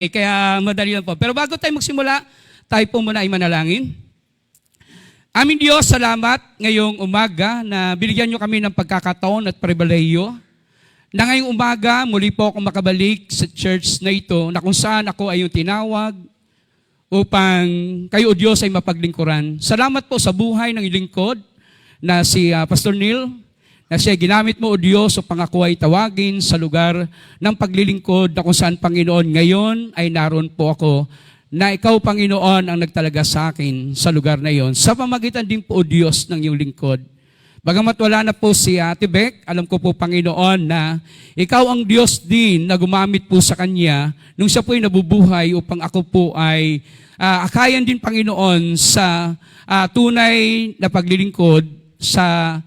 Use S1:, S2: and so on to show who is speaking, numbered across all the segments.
S1: Kaya madali lang po. Pero bago tayo magsimula, tayo po muna ay manalangin. Aming Diyos, salamat ngayong umaga na binigyan nyo kami ng pagkakataon at pribilehiyo na ngayong umaga muli po akong makabalik sa church na ito na kung saan ako ay yung tinawag upang kayo o Diyos ay mapaglingkuran. Salamat po sa buhay ng ilingkod na si Pastor Neil, na siya ginamit mo o Diyos upang ako ay tawagin sa lugar ng paglilingkod na kung saan, Panginoon, ngayon ay naroon po ako na ikaw, Panginoon, ang nagtalaga sa akin sa lugar na iyon. Sa pamagitan din po o Diyos ng iyong lingkod. Bagamat wala na po si Ate Beck, alam ko po, Panginoon, na ikaw ang Diyos din na gumamit po sa kanya nung siya po ay nabubuhay upang ako po ay akayan din, Panginoon, sa tunay na paglilingkod sa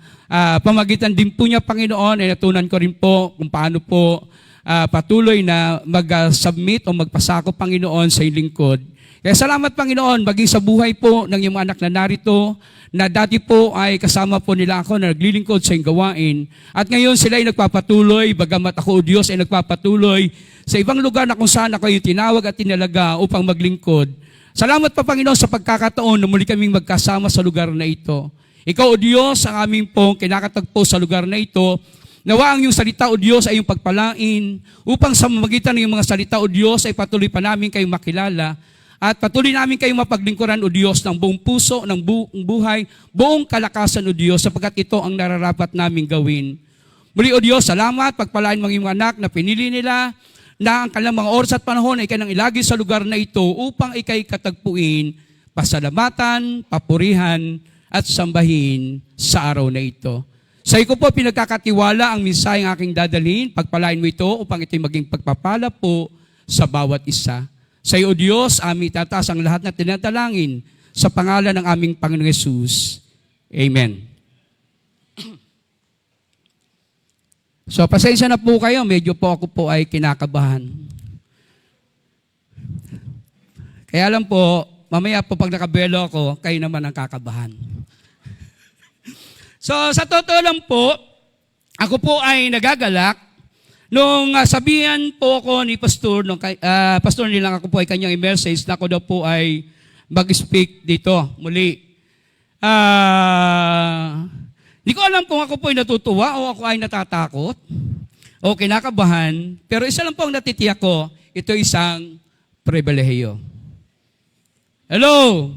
S1: pamagitan din po niya, Panginoon, ay natunan ko rin po kung paano po patuloy na mag-submit o magpasako, Panginoon, sa iyong lingkod. Kaya salamat, Panginoon, maging sa buhay po ng iyong anak na narito, na dati po ay kasama po nila ako na naglilingkod sa iyong gawain. At ngayon sila ay nagpapatuloy, bagamat ako, o Diyos, ay nagpapatuloy sa ibang lugar na kung saan ako ay tinawag at tinalaga upang maglingkod. Salamat pa, Panginoon, sa pagkakataon na muli kaming magkasama sa lugar na ito. Ikaw, o Diyos, ang aming pong kinakatagpo sa lugar na ito. Nawa ang iyong salita, o Diyos, ay iyong pagpalain upang sa mamagitan ng iyong mga salita, o Diyos, ay patuloy pa namin kayong makilala at patuloy namin kayong mapaglingkuran, o Diyos, ng buong puso, ng buong buhay, buong kalakasan, o Diyos, sapagkat ito ang nararapat naming gawin. Muli, o Diyos, salamat, pagpalain mga iyong anak na pinili nila na ang kanilang mga oras at panahon ay kanang ilagi sa lugar na ito upang ikay katagpuin, pasalamatan, papurihan, at sambahin sa araw na ito. Sa iyo ko po pinagkakatiwala ang mensaheng aking dadalhin, pagpalain mo ito upang ito'y maging pagpapala po sa bawat isa. Sa iyo, Diyos, aming itataas ang lahat na tinatalangin sa pangalan ng aming Panginoong Yesus. Amen. So, pasensya na po kayo, medyo po ako po ay kinakabahan. Kaya lang po, mamaya po pag nakabelo ako, kayo naman ang kakabahan. So, sa totoo lang po, ako po ay nagagalak nung sabihan po ako ni Pastor, Pastor nilang ako po ay kanyang i-message na ako daw po ay mag-speak dito muli. Di ko alam kung ako po ay natutuwa o ako ay natatakot o kinakabahan, pero isa lang po ang natitiyak ko, ito isang pribilehiyo. Hello?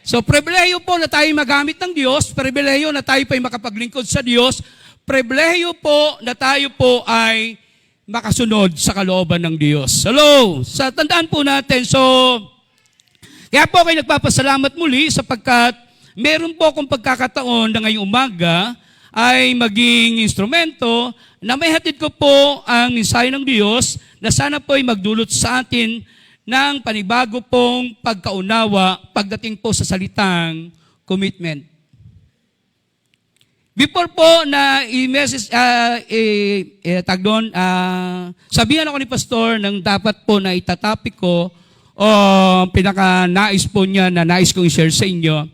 S1: So, pribilehiyo po na tayo magamit ng Diyos, pribilehiyo na tayo po ay makapaglingkod sa Diyos, pribilehiyo po na tayo po ay makasunod sa kalooban ng Diyos. Hello? Sa tandaan po natin, so, kaya po kayo nagpapasalamat muli sapagkat meron po akong pagkakataon na ngayong umaga ay maging instrumento na may hatid ko po ang mensahe ng Diyos na sana po ay magdulot sa atin ng panibago pong pagkaunawa pagdating po sa salitang commitment. Before po na i-message, sabihan ako ni Pastor ng dapat po na itatapik ko o pinaka-nais po niya na nais kong i-share sa inyo,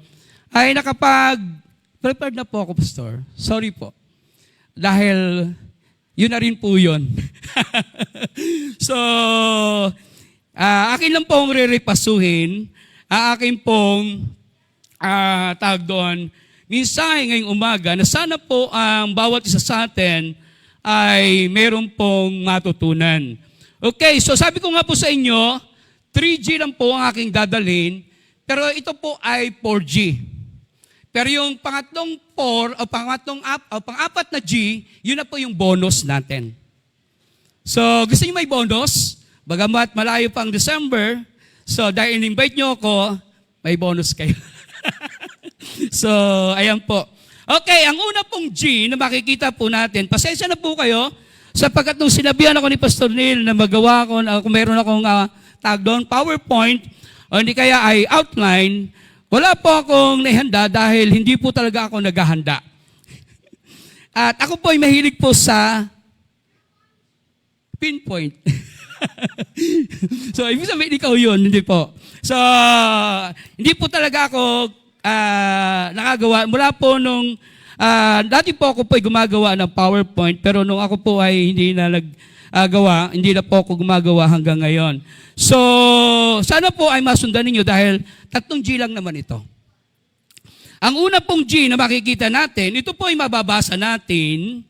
S1: ay prepared na po ako, Pastor. Sorry po. Dahil yun na rin po yun. So, akin lang pong re-repasuhin, akin pong tawag doon, mensahe ngayong umaga na sana po ang bawat isa sa atin ay meron pong matutunan. Okay, so sabi ko nga po sa inyo, 3G lang po ang aking dadalhin, pero ito po ay 4G. Pero yung pangatlong 4 o pang-apat na G, yun na po yung bonus natin. So, gusto niyo may bonus? Bagamat malayo pa ang December, so dahil in-invite nyo ako, may bonus kayo. So, ayan po. Okay, ang una pong G na makikita po natin, pasensya na po kayo, sapagkat nung sinabihan ako ni Pastor Neil na magawa ko, kung meron akong tag doon, PowerPoint, o hindi kaya ay outline, wala po akong naihanda dahil hindi po talaga ako naghahanda. At ako po ay mahilig po sa pinpoint. So, ibig sabihin, ikaw yun, hindi po. So, hindi po talaga ako nakagawa. Mula po nung Dati po ako po ay gumagawa ng PowerPoint, pero nung ako po ay hindi na gawa. Hindi na po ako gumagawa hanggang ngayon. So, sana po ay masundan ninyo dahil 3G lang naman ito. Ang una pong G na makikita natin, ito po ay mababasa natin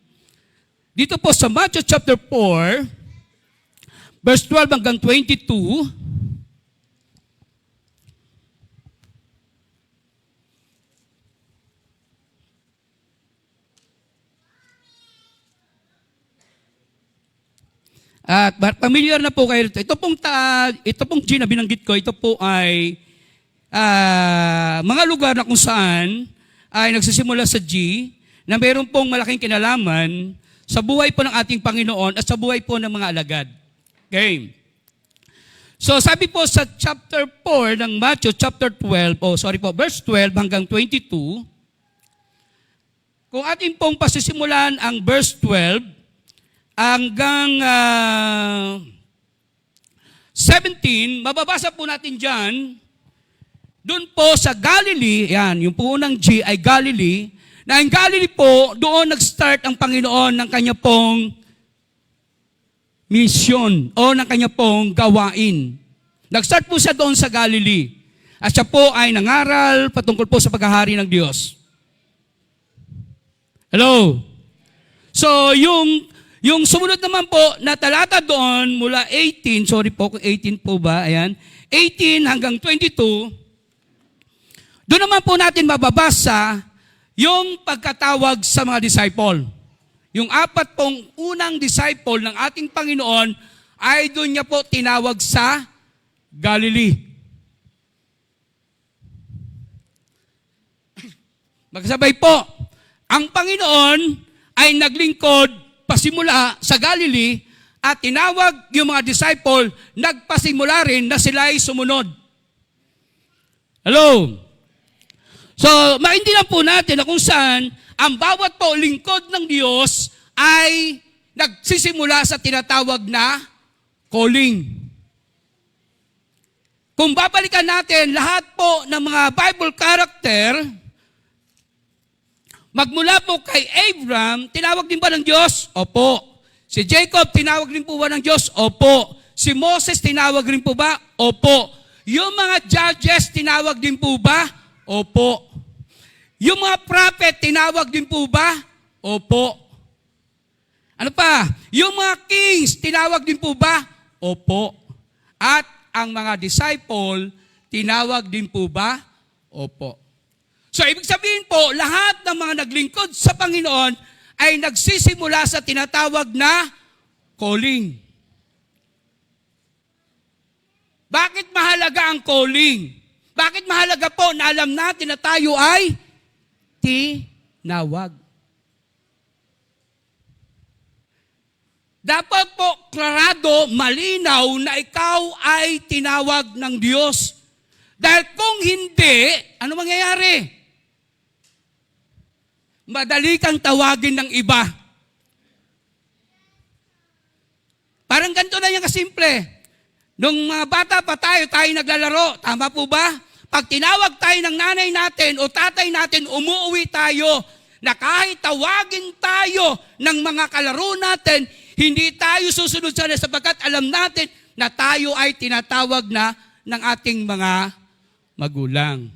S1: dito po sa Matthew chapter 4, verse 12 hanggang 22. At familiar na po kayo ito. Ito pong G na binanggit ko, ito po ay mga lugar na kung saan ay nagsisimula sa G na mayroon pong malaking kinalaman sa buhay po ng ating Panginoon at sa buhay po ng mga alagad. Okay. So sabi po sa chapter 4 ng Matthew, chapter 12, verse 12 hanggang 22, kung ating pong pasisimulan ang verse 12, hanggang 17, mababasa po natin dyan, doon po sa Galilee, yan, yung po unang G ay Galilee, na ang Galilee po, doon nag-start ang Panginoon ng kanya pong mission o ng kanya pong gawain. Nag-start po siya doon sa Galilee. At siya po ay nangaral patungkol po sa paghahari ng Diyos. Hello? So, yung sumunod naman po na talata doon mula 18, sorry po kung 18 po ba, ayan, 18 hanggang 22, doon naman po natin mababasa yung pagkatawag sa mga disciple. Yung 4 pong unang disciple ng ating Panginoon ay doon niya po tinawag sa Galilee. Magkasabay po, ang Panginoon ay naglingkod pasimula sa Galilee at tinawag yung mga disciple, nagpasimula rin na sila ay sumunod. Hello? So, maintindihan po natin na kung saan ang bawat po lingkod ng Diyos ay nagsisimula sa tinatawag na calling. Kung babalikan natin lahat po ng mga Bible character, magmula po kay Abraham, tinawag din ba ng Diyos? Opo. Si Jacob, tinawag din po ba ng Diyos? Opo. Si Moses, tinawag rin po ba? Opo. Yung mga judges, tinawag din po ba? Opo. Yung mga prophet, tinawag din po ba? Opo. Ano pa? Yung mga kings, tinawag din po ba? Opo. At ang mga disciple, tinawag din po ba? Opo. So, ibig sabihin po, lahat ng mga naglingkod sa Panginoon ay nagsisimula sa tinatawag na calling. Bakit mahalaga ang calling? Bakit mahalaga po na alam natin na tayo ay tinawag? Dapat po klarado, malinaw na ikaw ay tinawag ng Diyos. Dahil kung hindi, ano mangyayari? Madali kang tawagin ng iba. Parang ganito na yan kasimple. Nung mga bata pa tayo naglalaro. Tama po ba? Pag tinawag tayo ng nanay natin o tatay natin, umuwi tayo na kahit tawagin tayo ng mga kalaro natin, hindi tayo susunod sana sapagkat alam natin na tayo ay tinatawag na ng ating mga magulang.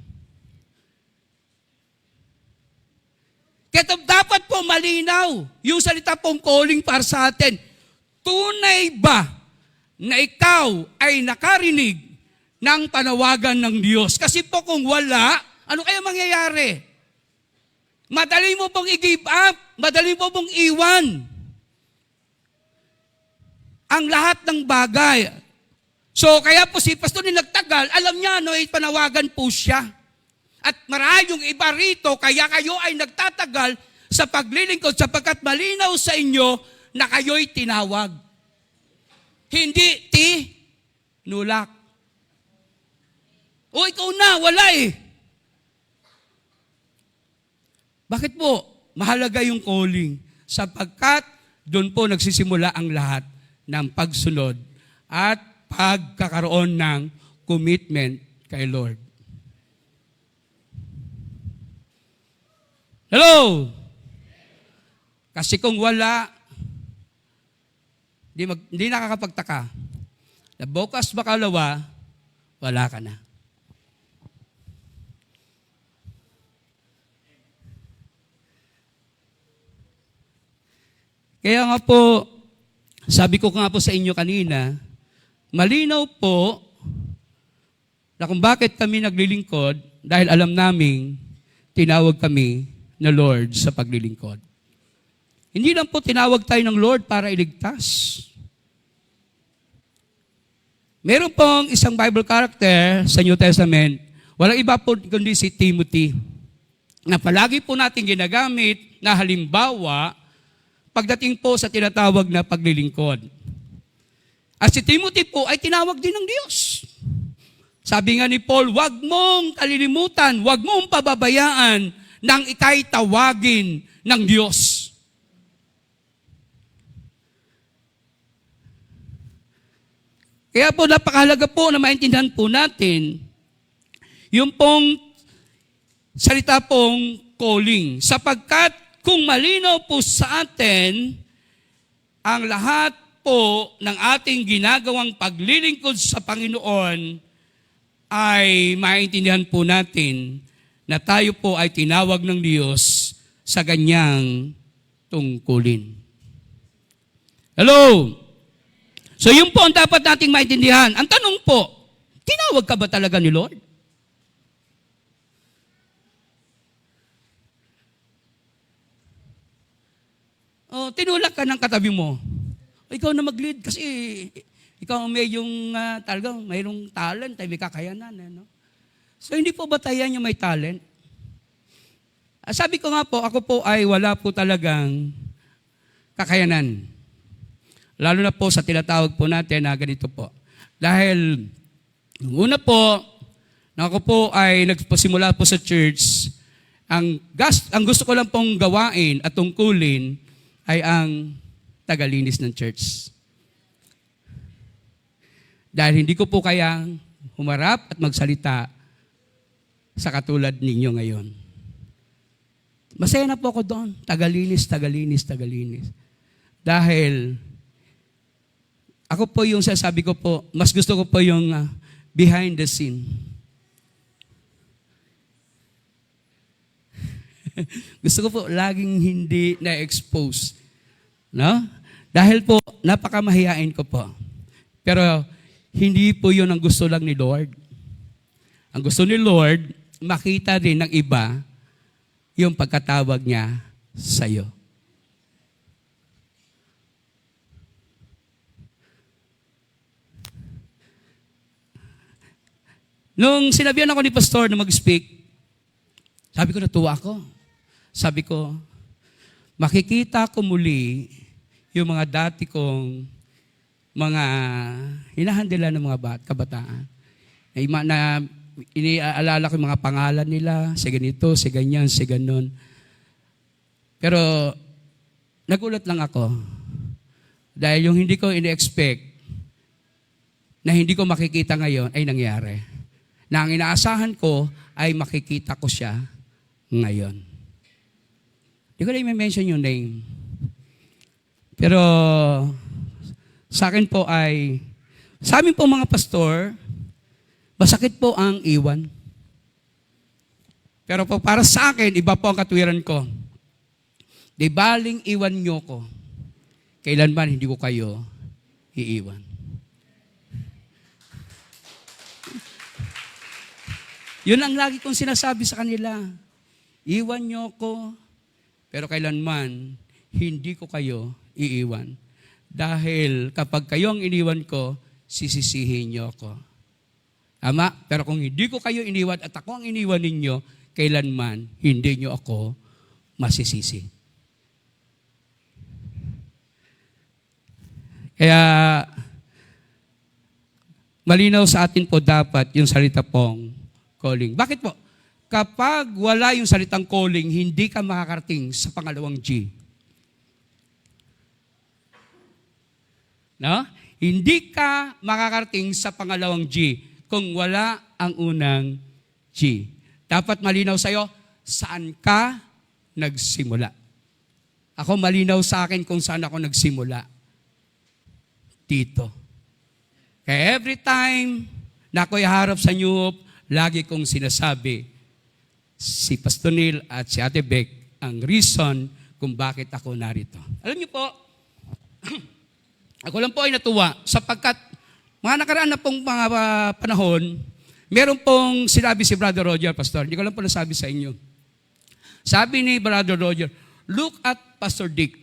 S1: Kaya dapat po malinaw yung salita pong calling para sa atin. Tunay ba na ikaw ay nakarinig ng panawagan ng Diyos? Kasi po kung wala, ano kaya mangyayari? Madali mo pong i-give up, madali mo pong iwan ang lahat ng bagay. So kaya po si Pastor ni nagtagal, alam niya panawagan po siya. At maraming iba rito, kaya kayo ay nagtatagal sa paglilingkod sapagkat malinaw sa inyo na kayo'y tinawag. Hindi tinulak. O ikaw na, wala eh. Bakit po? Mahalaga yung calling. Sapagkat doon po nagsisimula ang lahat ng pagsunod at pagkakaroon ng commitment kay Lord. Hello? Kasi kung wala, Hindi nakakapagtaka. Na bukas bakalawa, wala ka na. Kaya nga po, sabi ko nga po sa inyo kanina, malinaw po na kung bakit kami naglilingkod dahil alam naming tinawag kami na Lord sa paglilingkod. Hindi lang po tinawag tayo ng Lord para iligtas. Meron pong isang Bible character sa New Testament, walang iba po kundi si Timothy, na palagi po natin ginagamit na halimbawa pagdating po sa tinatawag na paglilingkod. At si Timothy po ay tinawag din ng Diyos. Sabi nga ni Paul, huwag mong kalilimutan, huwag mong pababayaan nang ika'y tawagin ng Diyos. Kaya po napakahalaga po na maintindihan po natin yung pong salita pong calling. Sapagkat kung malinaw po sa atin ang lahat po ng ating ginagawang paglilingkod sa Panginoon, ay maintindihan po natin na tayo po ay tinawag ng Diyos sa ganyang tungkulin. Hello? So yun po ang dapat nating maintindihan. Ang tanong po, tinawag ka ba talaga ni Lord? O, tinulak ka ng katabi mo. O, ikaw na mag-lead kasi ikaw may yung talagang mayroong talent, ay may kakayanan. No? So hindi po batayan yung may talent? Sabi ko nga po, ako po ay wala po talagang kakayanan. Lalo na po sa tinatawag po natin na ganito po. Dahil, una po, na ako po ay nagpasimula po sa church, ang gusto ko lang pong gawain at tungkulin ay ang tagalinis ng church. Dahil hindi ko po kayang humarap at magsalita sa katulad ninyo ngayon. Masaya na po ako doon. Tagalinis. Dahil, ako po yung sasabi ko po, mas gusto ko po yung behind the scene. Gusto ko po laging hindi na-expose. No? Dahil po, napakamahiyain ko po. Pero, hindi po yun ang gusto lang ni Lord. Ang gusto ni Lord, makita din ng iba yung pagkatawag niya sa'yo. Nung sinabihan ako ni Pastor na mag-speak, sabi ko, natuwa ako. Sabi ko, makikita ko muli yung mga dati kong mga hinahandila ng mga kabataan. Na iniaalala ko yung mga pangalan nila, si ganito, si ganyan, si ganon. Pero nagulat lang ako dahil yung hindi ko ini-expect na hindi ko makikita ngayon ay nangyari. Na ang inaasahan ko ay makikita ko siya ngayon. Hindi ko na i-mention yung name. Pero sa akin po ay, sa amin po mga pastor, masakit po ang iwan. Pero po para sa akin, iba po ang katwiran ko. Di baling iwan nyo ko, kailanman hindi ko kayo iiwan. Yun ang lagi kong sinasabi sa kanila. Iwan nyo ko, pero kailanman hindi ko kayo iiwan. Dahil kapag kayo ang iniwan ko, sisisihin nyo ako. Ama, pero kung hindi ko kayo iniwan at ako ang iniwan ninyo, kailanman hindi nyo ako masisisi. Kaya, malinaw sa atin po dapat yung salita pong calling. Bakit po? Kapag wala yung salitang calling, hindi ka makakarating sa pangalawang G. No? Hindi ka makakarating sa pangalawang G kung wala ang unang G. Dapat malinaw sa'yo, saan ka nagsimula. Ako malinaw sa akin kung saan ako nagsimula. dito. Kaya every time na ako'y harap sa New Hope, lagi kong sinasabi, si Pastor Neil at si Ate Beck ang reason kung bakit ako narito. Alam niyo po, ako lang po ay natuwa sapagkat mga nakaraan na pong mga panahon, meron pong sinabi si Brother Roger, Pastor. Hindi ko lang po nasabi sa inyo. Sabi ni Brother Roger, look at Pastor Dick.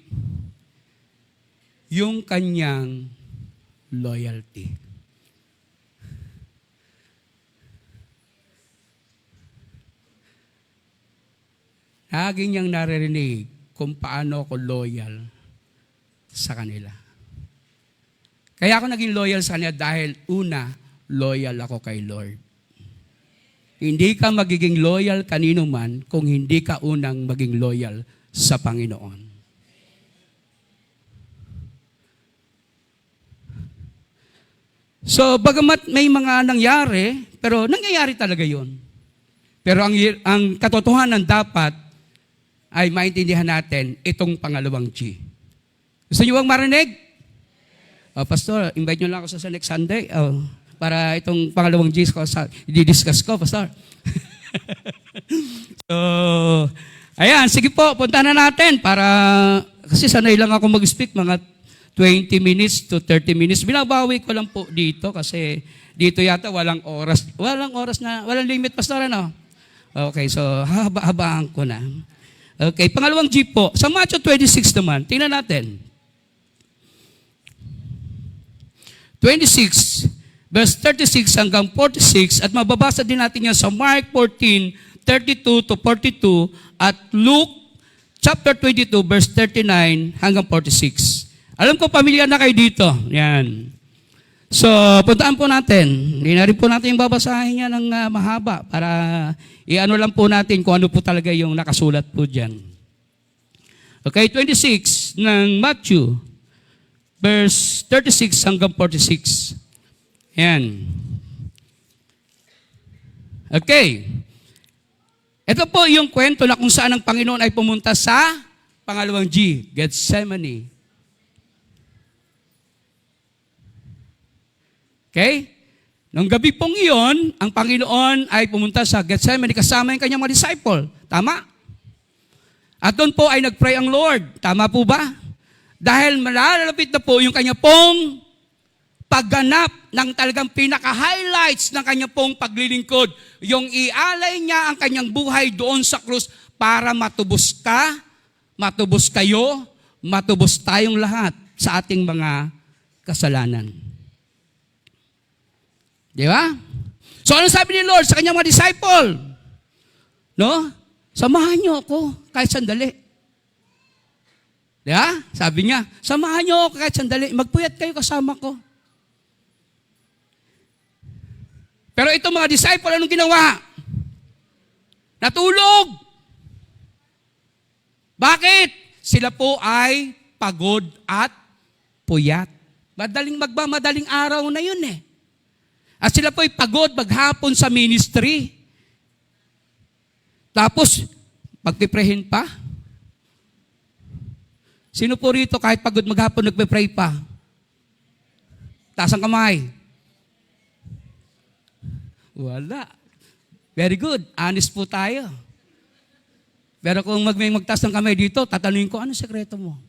S1: Yung kanyang loyalty. Lagi niyang naririnig kung paano ako loyal sa kanila. Kaya ako naging loyal sa kanila dahil una, loyal ako kay Lord. Hindi ka magiging loyal kanino man kung hindi ka unang maging loyal sa Panginoon. So, bagamat may mga nangyari, pero nangyayari talaga yon. Pero ang katotohanan dapat ay maintindihan natin itong pangalawang G. Gusto niyo bang marinig? Pastor, invite niyo lang ako sa next Sunday para itong pangalawang G ko i-discuss ko, Pastor. So, ayan, sige po, punta na natin para, kasi sanay lang ako mag-speak mga 20 minutes to 30 minutes. Binabawi ko lang po dito kasi dito yata walang oras walang limit, Pastor, ano? Okay, so haba-habaan ko na. Okay, pangalawang G po. Sa Matthew 26 naman, tingnan natin. 26, verse 36 hanggang 46, at mababasa din natin yan sa Mark 14, 32 to 42, at Luke chapter 22, verse 39 hanggang 46. Alam ko, pamilya na kayo dito. Yan. So, puntaan po natin. Hindi na rin po natin yung babasahin niya ng mahaba para i-ano lang po natin kung ano po talaga yung nakasulat po dyan. Okay, 26 ng Matthew, verse 36 hanggang 46. Yan. Okay. Ito po yung kwento na kung saan ang Panginoon ay pumunta sa pangalawang G, Gethsemane. Okay? Nung gabi pong iyon, ang Panginoon ay pumunta sa Gethsemane kasama yung kanyang mga disciple. Tama? At doon po ay nag-pray ang Lord. Tama po ba? Dahil malalapit na po yung kanya pong pagganap ng talagang pinaka-highlights ng kanya pong paglilingkod. Yung ialay niya ang kanyang buhay doon sa krus para matubos ka, matubos kayo, matubos tayong lahat sa ating mga kasalanan. Di ba? So, ano sabi ni Lord sa kanyang mga disciple? No? Samahan niyo ako kahit sandali. Di ba? Sabi niya, samahan niyo ako kahit sandali. Magpuyat kayo kasama ko. Pero itong mga disciple, anong ginawa? Natulog. Bakit? Sila po ay pagod at puyat. Madaling araw na yun eh. At sila po ay pagod maghapon sa ministry. Tapos, magpiprehin pa? Sino po rito kahit pagod maghapon nagpipray pa? Taas ang kamay. Wala. Very good. Honest po tayo. Pero kung may magtaas ng kamay dito, tatanungin ko, ano sekreto mo?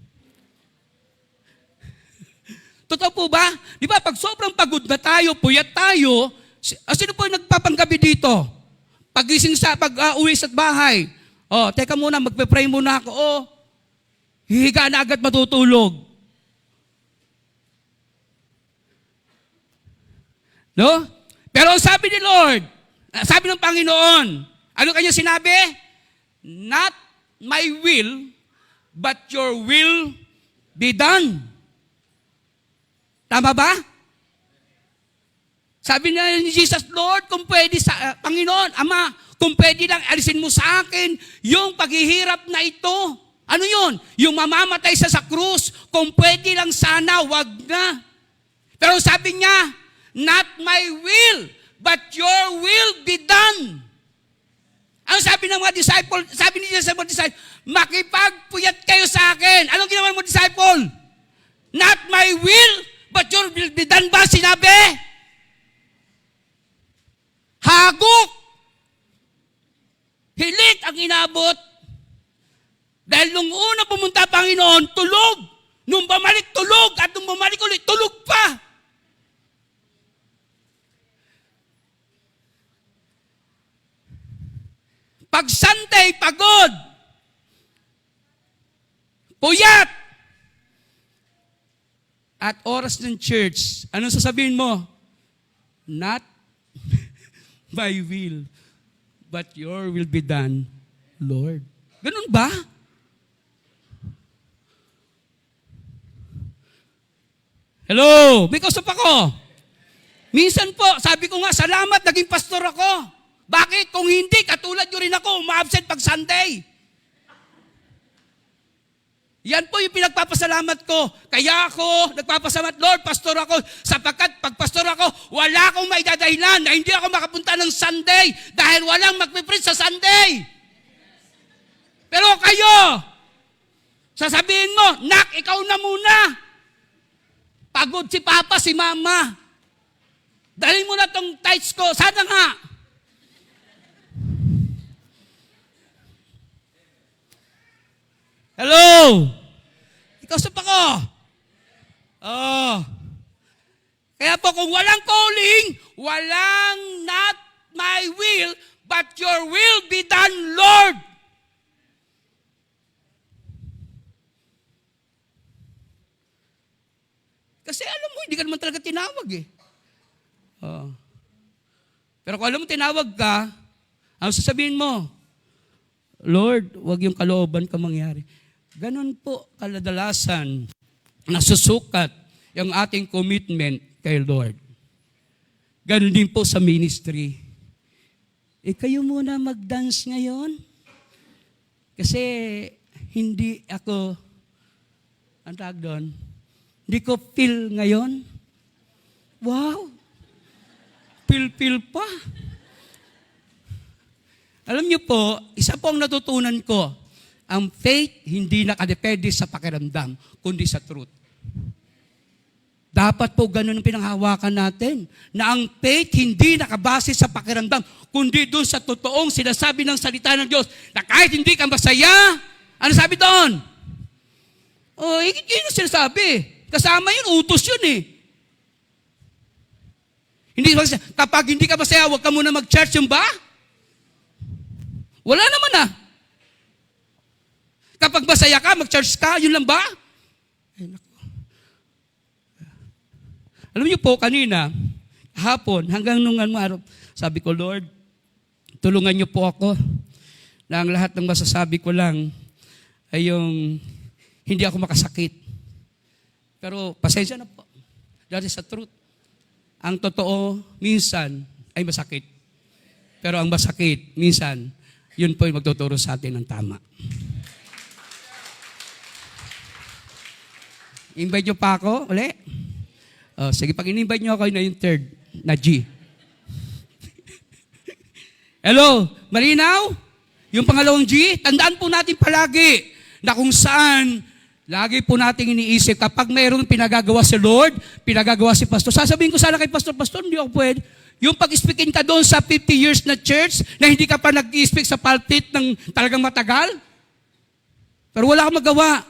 S1: Totoo po ba? Di ba, pag sobrang pagod na tayo, puyat tayo, sino po yung nagpapanggabi dito? Pag-gising pag-uwi sa bahay, teka muna, magpe-pray muna ako, hihiga na agad matutulog. No? Pero sabi ni Lord, sabi ng Panginoon, ano kanya sinabi? Not my will, but your will be done. Tama ba? Sabi na ni Jesus, Lord, kung pwede Panginoon, Ama, kung pwede lang, alisin mo sa akin yung paghihirap na ito. Ano yun? Yung mamamatay sa krus, kung pwede lang sana, wag na. Pero sabi niya, not my will, but your will be done. Ano sabi ng mga disciple? Sabi ni Jesus sa mga disciple, makipagpuyat kayo sa akin. Anong ginawa ng mga disciple? Not my will, but your will be done ba? Sinabi? Hagok. Hilik ang inabot. Dahil nung una pumunta Panginoon, tulog. Nung bumalik, tulog. At nung bumalik ulit, tulog pa. Pag Sunday, pagod. Puyat. At oras ng church, anong sasabihin mo? Not my will, but your will be done, Lord. Ganun ba? Hello, may kausap ako. Minsan po, sabi ko nga, salamat, naging pastor ako. Bakit? Kung hindi, katulad nyo rin ako, ma-absent pag Sunday. Yan po yung pinagpapasalamat ko. Kaya ako, nagpapasalamat, Lord, pastor ako, sapagkat pag pastor ako, wala akong may dadahilan na hindi ako makapunta ng Sunday dahil walang magpipreach sa Sunday. Pero kayo, sasabihin mo, Nak, ikaw na muna. Pagod si Papa, si Mama. Dalhin mo na tong tights ko. Sana nga. Hello? Ikaw sa ako. Oh. Kaya po kung walang calling, walang not my will, but your will be done, Lord. Kasi alam mo, hindi ka naman talaga tinawag eh. Oh. Pero kung alam mo tinawag ka, ang sasabihin mo, Lord, wag yung kalooban ka mangyari. Ganon po kaladalasan nasusukat yung ating commitment kay Lord. Ganon din po sa ministry. Kayo muna mag-dance ngayon. Kasi hindi ako, ang tawag doon, hindi ko feel ngayon. Wow! Feel pa. Alam niyo po, isa po ang natutunan ko, ang faith hindi nakadepende sa pakiramdam, kundi sa truth. Dapat po ganun ang pinanghawakan natin, na ang faith hindi nakabase sa pakiramdam, kundi doon sa totoong sinasabi ng salita ng Diyos, na kahit hindi ka masaya, ano sabi doon? Oh, yun yung sinasabi. Kasama yun, utos yun eh. Hindi, kapag hindi ka masaya, huwag ka muna mag-church, yung ba? Wala naman ah. Kapag masaya ka, mag-church ka, yun lang ba? Ay, naku. Alam niyo po, kanina, hapon, hanggang nung araw, sabi ko, Lord, tulungan niyo po ako na ang lahat ng masasabi ko lang ay yung hindi ako makasakit. Pero pasensya na po. Dahil sa truth. Ang totoo, minsan, ay masakit. Pero ang masakit, minsan, yun po yung magtuturo sa atin ng tama. Invite nyo pa ako, uli? Oh, sige, pag in-invite nyo ako, na yung third, na G. Hello, malinaw? Yung pangalawang G, tandaan po natin palagi na kung saan lagi po nating iniisip, kapag mayroong pinagagawa si Lord, pinagagawa si Pastor, sasabihin ko sana kay Pastor, hindi ako pwede. Yung pag-speakin ka doon sa 50 years na church, na hindi ka pa nag-speak sa pulpit ng talagang matagal, pero wala kang magawa.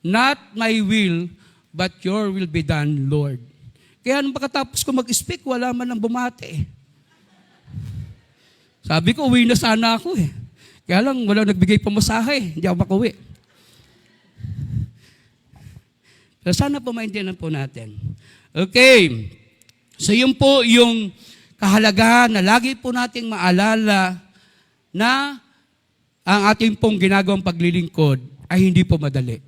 S1: Not my will, but your will be done, Lord. Kaya nung pagkatapos ko mag-speak, wala man ang bumate. Sabi ko, uwi na sana ako eh. Kaya lang, wala nagbigay pamasahe. Hindi ako makuwi. So sana po maintindihan po natin. Okay. So yun po yung kahalagahan na lagi po nating maalala na ang ating pong ginagawang paglilingkod ay hindi po madali.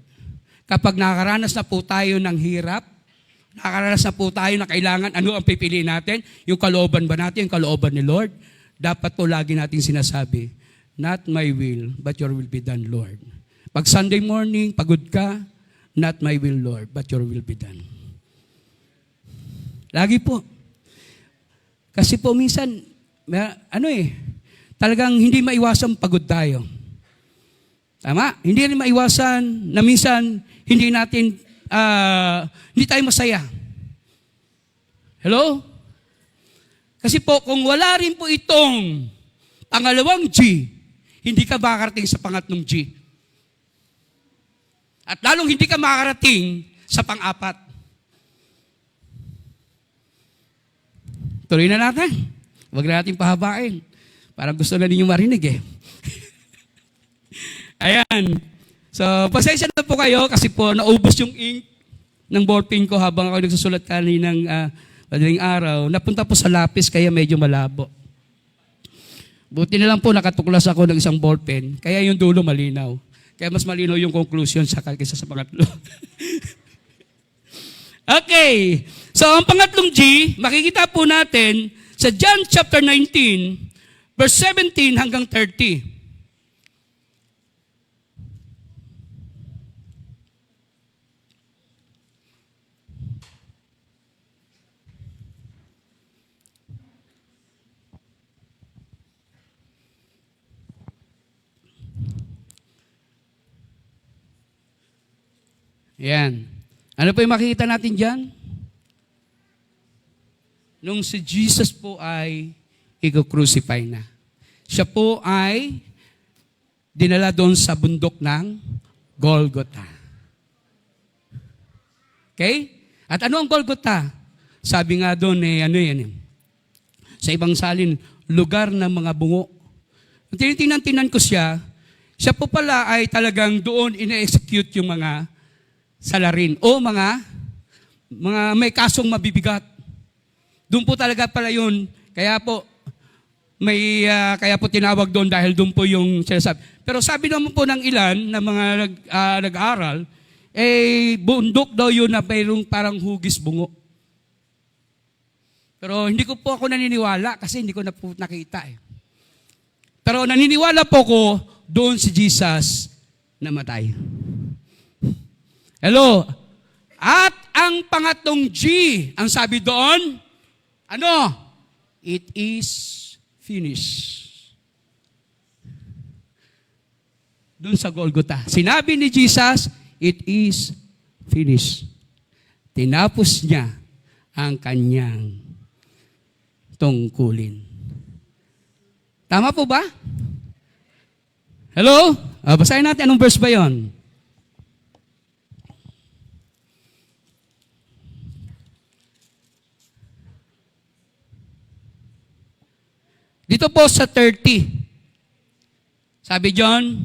S1: Kapag nakakaranas na po tayo ng hirap, nakakaranas na po tayo na kailangan, ano ang pipiliin natin? Yung kalooban ba natin, yung kalooban ni Lord? Dapat po lagi nating sinasabi, not my will, but your will be done, Lord. Pag Sunday morning, pagod ka, not my will, Lord, but your will be done. Lagi po. Kasi po minsan, talagang hindi maiwasan pagod tayo. Tama? Hindi rin maiwasan na minsan hindi natin hindi tayo masaya. Hello? Kasi po, kung wala rin po itong pangalawang G, hindi ka makakarating sa pangatlong G. At lalong hindi ka makakarating sa pang-apat. Tuloy na natin. Huwag na natin pahabain. Parang gusto na ninyo marinig eh. Ayan. So, pasensya na po kayo kasi po naubos yung ink ng ballpen ko habang ako nagsusulat kaninang madaling araw. Napunta po sa lapis kaya medyo malabo. Buti na lang po nakatuklas ako ng isang ballpen kaya yung dulo malinaw. Kaya mas malinaw yung conclusion sa kaysa sa pangatlo. Okay. So, ang pangatlong G, makikita po natin sa John chapter 19, verse 17 hanggang 30. Yan. Ano po yung makikita natin dyan? Nung si Jesus po ay i-crucify na. Siya po ay dinala doon sa bundok ng Golgotha. Okay? At ano ang Golgotha? Sabi nga doon, sa ibang salin, lugar ng mga bungo. Tinitingnan ko siya po pala ay talagang doon ina-execute yung mga salarin o mga may kasong mabibigat. Doon po talaga pala yun. Kaya po tinawag doon dahil doon po yung sinasabi. Pero sabi naman po ng ilan na mga nag-aaral, bundok daw yun na mayroong parang hugis bungo. Pero hindi ko po ako naniniwala kasi hindi ko na po nakita eh. Pero naniniwala po ko doon si Jesus namatay. Hello? At ang pangatlong G, ang sabi doon, it is finished. Doon sa Golgotha. Sinabi ni Jesus, it is finished. Tinapos niya ang kanyang tungkulin. Tama po ba? Hello? Basahin natin anong verse ba yon? Dito po sa 30. Sabi John,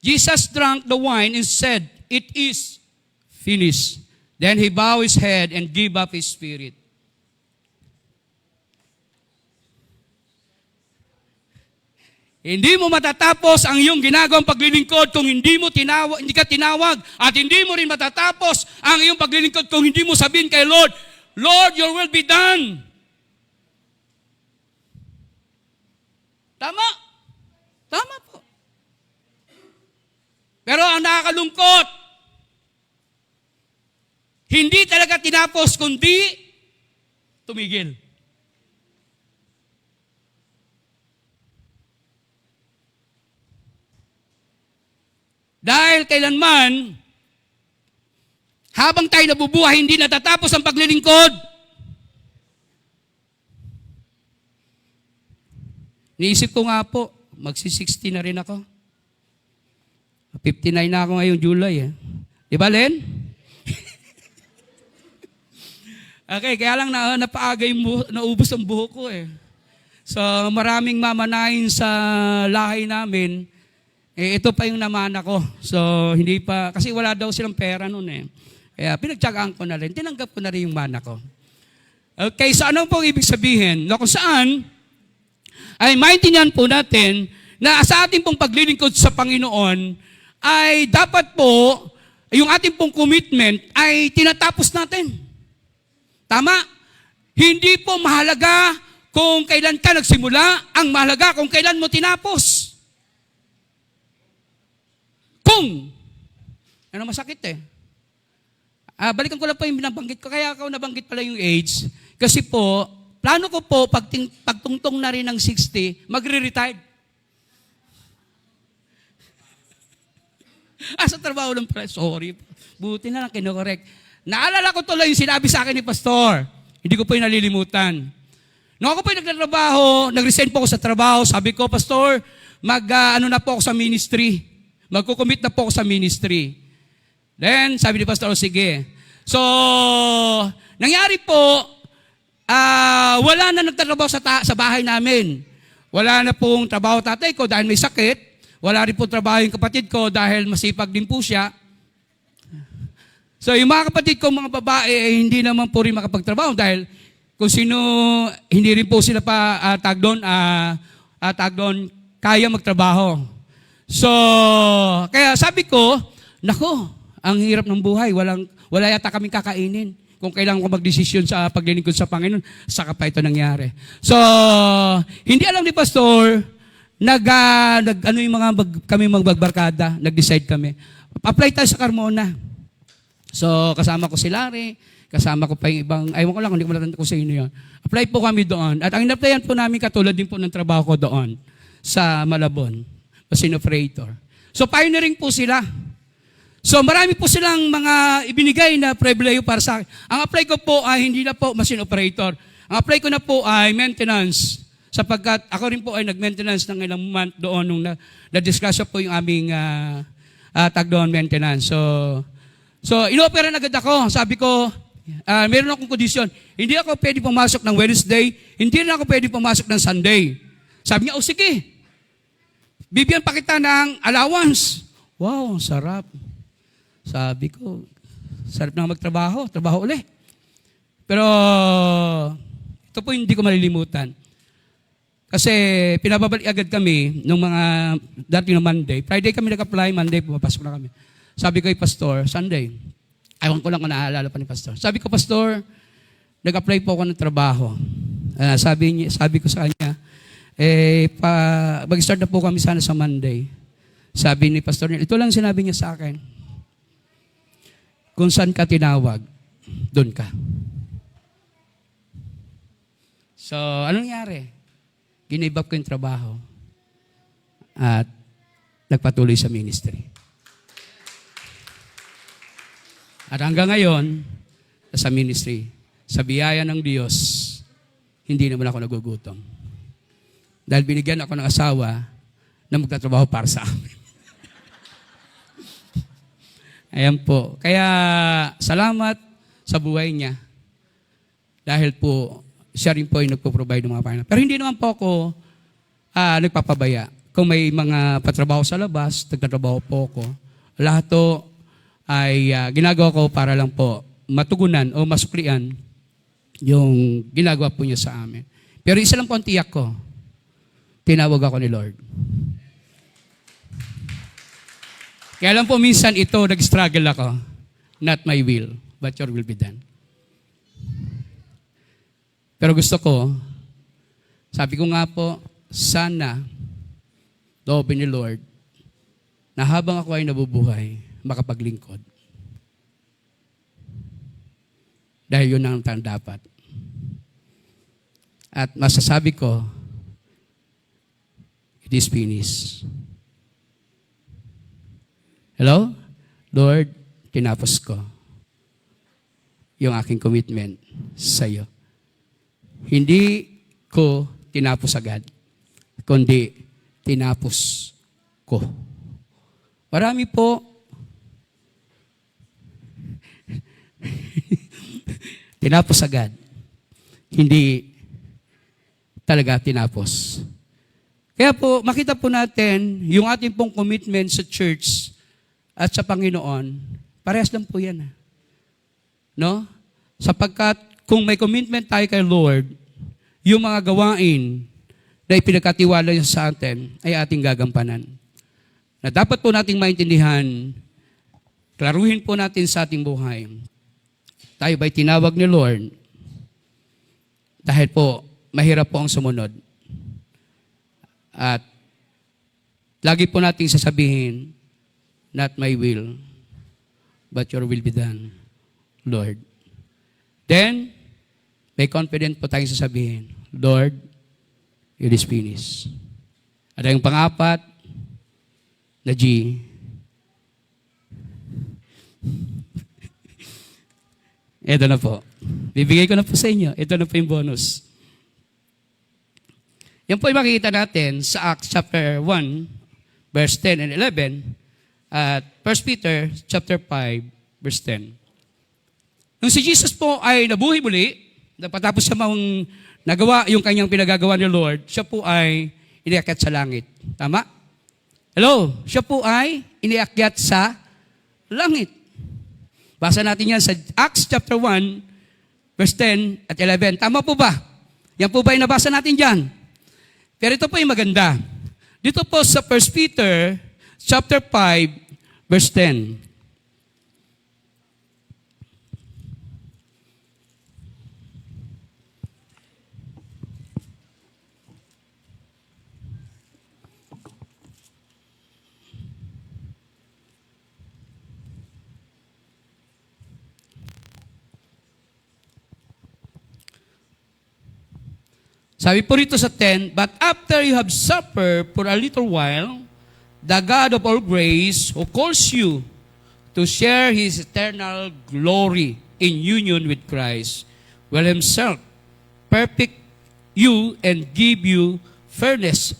S1: Jesus drank the wine and said, it is finished. Then he bowed his head and gave up his spirit. Hindi mo matatapos ang iyong ginagawang paglilingkod kung hindi ka tinawag at hindi mo rin matatapos ang iyong paglilingkod kung hindi mo sabihin kay Lord, Lord, your will be done. Tama. Tama po. Pero ang nakakalungkot, hindi talaga tinapos kundi tumigil. Dahil kailanman, habang tayo nabubuhay, hindi natatapos ang paglilingkod. Niisip ko nga po, magsi-60 na rin ako. 59 na ako ngayong July. Di ba, Len? Okay, kaya lang napaaga naubos ang buhok ko eh. So, maraming mamanahin sa lahi namin. Ito pa yung namana ko. So, hindi pa, kasi wala daw silang pera noon eh. Kaya pinagtsagaan ko na rin. Tinanggap ko na rin yung mana ko. Okay, so ano pong ibig sabihin? No, kung saan, ay maintindihan po natin na sa ating pong paglilingkod sa Panginoon ay dapat po yung ating pong commitment ay tinatapos natin. Tama? Hindi po mahalaga kung kailan ka nagsimula, ang mahalaga kung kailan mo tinapos. Ano masakit eh. Balikan ko lang po yung binabanggit ko, kaya ako nabanggit pala yung age. Kasi po, plano ko po, pagtungtong na rin ng 60, magre-retire. Sa trabaho lang pala. Sorry. Buti na lang kinokorek. Naalala ko tuloy yung sinabi sa akin ni Pastor. Hindi ko po yung nalilimutan. Nung ako po yung nagtatrabaho, nag-resign po ako sa trabaho, sabi ko, Pastor, ano na po ako sa ministry. Magkukumit na po ako sa ministry. Then, sabi ni Pastor, sige. So, nangyari po, wala na nagtatrabaho sa bahay namin. Wala na pong trabaho tatay ko dahil may sakit. Wala rin po trabaho yung kapatid ko dahil masipag din po siya. So, yung mga kapatid ko, mga babae, hindi naman po rin makapagtrabaho dahil kung sino, hindi rin po sila pa tag doon, kaya magtrabaho. So, kaya sabi ko, nako, ang hirap ng buhay, wala yata kaming kakainin. Kung kailangan ko magdesisyon sa paglilingkod sa Panginoon, saka pa ito nangyari. So, hindi alam ni Pastor, ano yung kami magbarkada, nag-decide kami. Apply tayo sa Carmona. So, kasama ko si Larry, kasama ko pa yung ibang, ayaw ko lang, hindi ko matatanda kung sino yun. Apply po kami doon. At ang in-applyan po namin katulad din po ng trabaho ko doon sa Malabon, machine operator. So, pioneering po sila. So, marami po silang mga ibinigay na privilege para sa akin. Ang apply ko po ay hindi na po machine operator. Ang apply ko na po ay maintenance. Sapagkat ako rin po ay nag-maintenance ng ilang month doon nung na-discuss po yung aming tag doon maintenance. So, inopera na agad ako. Sabi ko, meron akong kondisyon. Hindi ako pwede pumasok ng Wednesday, hindi na ako pwede pumasok ng Sunday. Sabi niya, sige. Bibigyan pa kita ng allowance. Wow, sarap. Sabi ko, sarap na magtrabaho. Trabaho ulit. Pero, ito po hindi ko malilimutan. Kasi, pinababalik agad kami nung mga dating na Monday. Friday kami nag-apply, Monday pumapasok na kami. Sabi ko kay Pastor, Sunday. Ayaw ko lang kung naaalala pa ni Pastor. Sabi ko, Pastor, nag-apply po ako ng trabaho. Sabi ko sa kanya, mag-start na po kami sana sa Monday. Sabi ni Pastor, ito lang sinabi niya sa akin. Kung saan ka tinawag, doon ka. So, anong nangyari? Give up ko yung trabaho. At nagpatuloy sa ministry. At hanggang ngayon, sa ministry, sa biyaya ng Diyos, hindi naman ako nagugutom. Dahil binigyan ako ng asawa na magtatrabaho para sa amin. Ayan po. Kaya, salamat sa buhay niya. Dahil po, siya rin po ay nagpo-provide ng mga Panginoon. Pero hindi naman po ako nagpapabaya. Kung may mga patrabaho sa labas, nagtatrabaho po ako. Lahat to ay ginagawa ko para lang po matugunan o masuklian yung ginagawa po niya sa amin. Pero isa lang po ang tiyak ko. Tinawag ako ni Lord. Kaya lang po minsan ito, nag-struggle ako. Not my will, but your will be done. Pero gusto ko, sabi ko nga po, sana, loobin ni Lord, na habang ako ay nabubuhay, makapaglingkod. Dahil yun ang dapat. At masasabi ko, it is finished. Hello? Lord, tinapos ko yung aking commitment sa iyo. Hindi ko tinapos agad, kundi tinapos ko. Marami po tinapos agad. Hindi talaga tinapos. Kaya po, makita po natin yung ating pong commitment sa church at sa Panginoon, parehas lang po yan. No? Sapagkat kung may commitment tayo kay Lord, yung mga gawain na ipinagkatiwala niya sa atin ay ating gagampanan. Na dapat po nating maintindihan, klaruhin po natin sa ating buhay. Tayo ba'y tinawag ni Lord? Dahil po, mahirap po ang sumunod. At lagi po nating sasabihin, not my will, but your will be done, Lord. Then, may confident po tayong sasabihin, Lord, it is finished. At ang pang-apat na G, Ito na po. Bibigay ko na po sa inyo. Ito na po yung bonus. Yan po yung makikita natin sa Acts chapter 1, verse 10 and 11, at 1 Peter chapter 5, verse 10. Nung si Jesus po ay nabuhay muli, napatapos siya mang nagawa yung kanyang pinagagawa ni Lord, siya po ay iniakyat sa langit. Tama? Hello? Siya po ay iniakyat sa langit. Basa natin yan sa Acts chapter 1, verse 10 at 11. Tama po ba? Yan po ba yung nabasa natin dyan? Pero ito po yung maganda. Dito po sa 1 Peter chapter 5, verse 10. Sabi po rito sa 10, but after you have suffered for a little while, the God of all grace, who calls you to share His eternal glory in union with Christ, will Himself perfect you and give you firmness,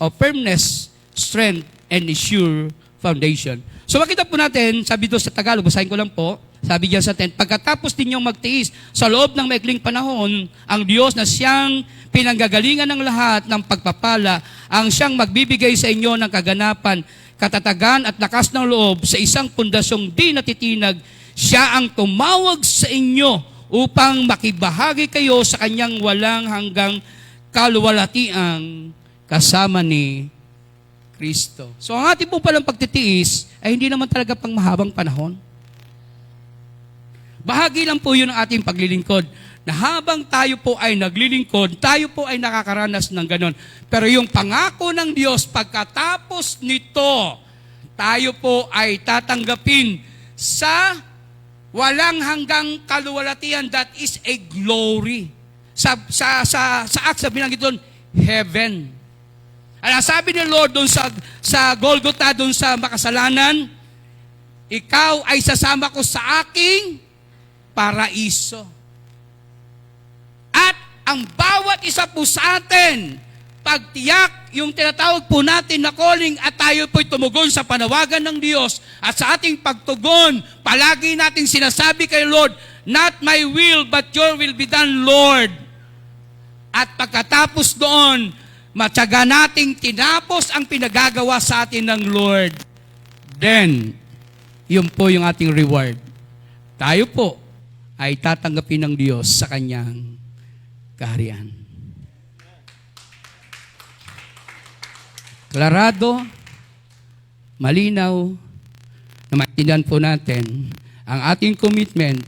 S1: strength, and a sure foundation. So makita po natin, sabi doon sa Tagalog, basahin ko lang po, sabi diyan sa 10, pagkatapos ninyong magtiis sa loob ng maikling panahon, ang Diyos na siyang pinanggagalingan ng lahat ng pagpapala, ang siyang magbibigay sa inyo ng kaganapan, katatagan at lakas ng loob sa isang pundasyong di natitinag, siya ang tumawag sa inyo upang makibahagi kayo sa kanyang walang hanggang kaluwalhatiang kasama ni Kristo. So ang ating po palang pagtitiis ay hindi naman talaga pang mahabang panahon. Bahagi lang po yun ng ating paglilingkod. Na habang tayo po ay naglilingkod, tayo po ay nakakaranas ng ganon. Pero yung pangako ng Diyos, pagkatapos nito, tayo po ay tatanggapin sa walang hanggang kaluwalhatian, that is a glory. Sa Acts, sabi lang doon, heaven. Ano sabi ni Lord doon sa Golgotha, doon sa makasalanan, ikaw ay sasama ko sa aking paraiso. At ang bawat isa po sa atin, pagtiyak yung tinatawag po natin na calling at tayo po'y tumugon sa panawagan ng Diyos at sa ating pagtugon, palagi natin sinasabi kay Lord, not my will but your will be done, Lord. At pagkatapos doon, matyaga nating tinapos ang pinagagawa sa atin ng Lord. Then, yun po yung ating reward. Tayo po ay tatanggapin ng Diyos sa kanyang kaharian. Klarado, malinaw, na maintindihan po natin, ang ating commitment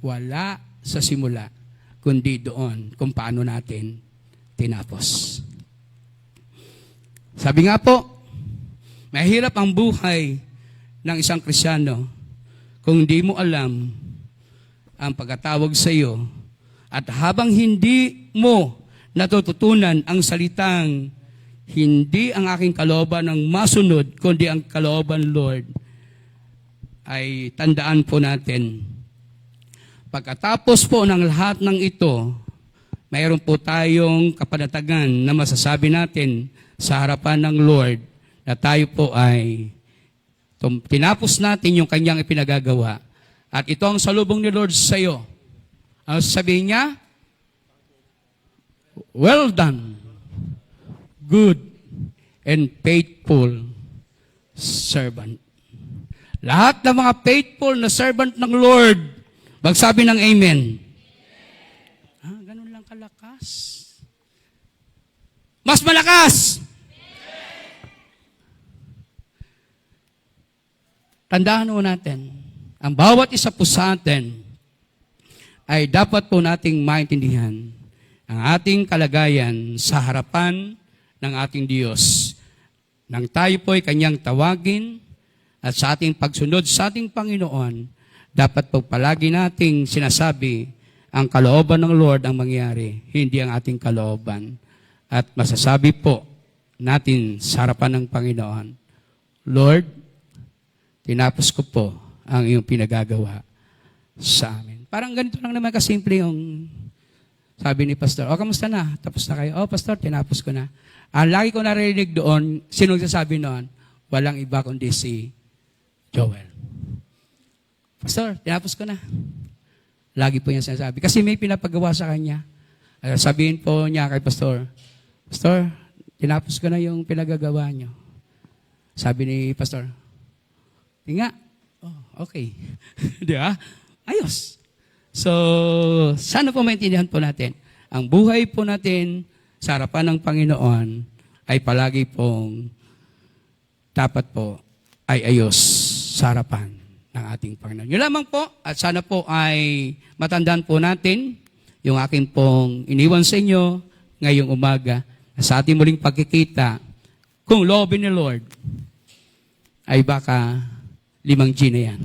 S1: wala sa simula, kundi doon kung paano natin tinapos. Sabi nga po, mahirap ang buhay ng isang Kristiyano kung di mo alam ang pagkatawag sa iyo at habang hindi mo natututunan ang salitang hindi ang aking kalooban ang masunod, kundi ang kalooban, Lord, ay tandaan po natin. Pagkatapos po ng lahat ng ito, mayroon po tayong kapanatagan na masasabi natin sa harapan ng Lord na tayo po ay tinapos natin yung kanyang ipinagagawa. At ito ang salubong ni Lord sa iyo. Ang sabihin niya, well done, good and faithful servant. Lahat ng mga faithful na servant ng Lord, magsabi ng amen. Ganun lang kalakas. Mas malakas. Tandaan mo natin, ang bawat isa po sa atin ay dapat po nating maintindihan ang ating kalagayan sa harapan ng ating Diyos. Nang tayo po ay kanyang tawagin at sa ating pagsunod sa ating Panginoon, dapat po palagi nating sinasabi ang kalooban ng Lord ang mangyari, hindi ang ating kalooban. At masasabi po natin sa harapan ng Panginoon, Lord, tinapos ko po ang iyong pinagagawa sa amin. Parang ganito lang naman kasimple yung sabi ni Pastor, kamusta na? Tapos na kayo? Pastor, tinapos ko na. Lagi ko narinig doon, sinong sasabi noon? Walang iba kundi si Joel. Pastor, tinapos ko na. Lagi po niya sinasabi. Kasi may pinapagawa sa kanya. Sabihin po niya kay Pastor, Pastor, tinapos ko na yung pinagagawa niyo. Sabi ni Pastor, nga, okay. Di ba? Ayos. So, sana po maintindihan po natin. Ang buhay po natin sa harapan ng Panginoon ay palagi pong dapat po ay ayos sa harapan ng ating Panginoon. Yun lamang po at sana po ay matandaan po natin yung aking pong iniwan sa inyo ngayong umaga na sa ating muling pagkikita kung loobin ni Lord ay baka 5G na yan.